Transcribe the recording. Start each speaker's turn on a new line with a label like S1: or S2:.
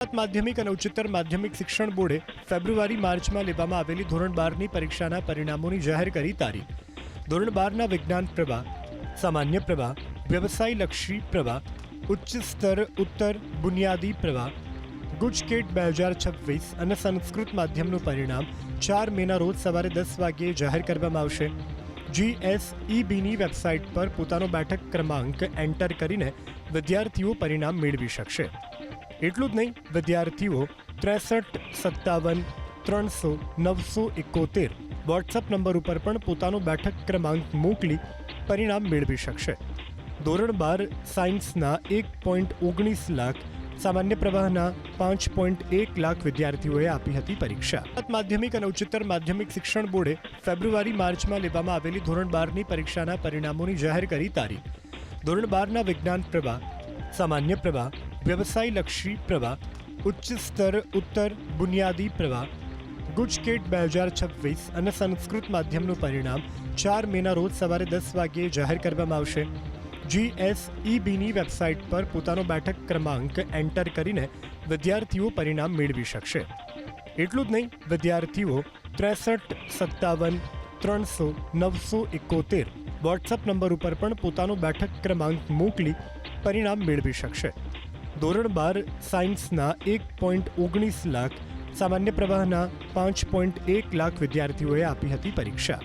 S1: માધ્યમિક અને ઉચ્ચતર માધ્યમિક શિક્ષણ બોર્ડે ફેબ્રુઆરી-માર્ચમાં લેવામાં આવેલી ધોરણ 12ની પરીક્ષાના પરિણામોની જાહેર કરી તારીખ. ધોરણ 12ના વિજ્ઞાન પ્રવાહ, સામાન્ય પ્રવાહ, વ્યવસાયલક્ષી પ્રવાહ, ઉચ્ચ સ્તર ઉત્તર બુનિયાદી પ્રવાહ, ગુજકેટ 2026 અને સંસ્કૃત માધ્યમનું પરિણામ 4 મેના રોજ સવારે 10 વાગ્યે જાહેર કરવામાં આવશે. GSEBની વેબસાઇટ પર પોતાનો બેઠક ક્રમાંક એન્ટર કરીને વિદ્યાર્થીઓ પરિણામ મેળવી શકશે. એટલું જ નહીં, વિદ્યાર્થીઓ 6357 વોટ્સઅપ નંબર ઉપર પણ પોતાનો બેઠક ક્રમાંક મોકલી પરિણામ મેળવી શકશે. ધોરણ 12 સાયન્સના 1.19 લાખ, સામાન્ય પ્રવાહના 5.1 લાખ વિદ્યાર્થીઓએ આપી હતી પરીક્ષા. માધ્યમિક અને ઉચ્ચતર માધ્યમિક શિક્ષણ બોર્ડે ફેબ્રુઆરી-માર્ચમાં લેવામાં આવેલી ધોરણ 12ની પરીક્ષાના પરિણામોની જાહેર કરી તારીખ. ધોરણ 12ના વિજ્ઞાન પ્રવાહ, સામાન્ય પ્રવાહ, વ્યવસાયલક્ષી પ્રવાહ, ઉચ્ચ સ્તર ઉત્તર બુનિયાદી પ્રવાહ, ગુજકેટ 2026 અને સંસ્કૃત માધ્યમનું પરિણામ 4 મેના રોજ સવારે 10 વાગ્યે જાહેર કરવામાં આવશે. GSEBની વેબસાઇટ પર પોતાનો બેઠક ક્રમાંક એન્ટર કરીને વિદ્યાર્થીઓ પરિણામ મેળવી શકશે. એટલું જ નહીં, વિદ્યાર્થીઓ 6357 વોટ્સઅપ નંબર ઉપર પણ પોતાનો બેઠક ક્રમાંક મોકલી પરિણામ મેળવી શકશે. ધોરણ 12 સાયન્સના 1.19 લાખ, સામાન્ય પ્રવાહના 5.1 લાખ વિદ્યાર્થીઓએ આપી હતી પરીક્ષા.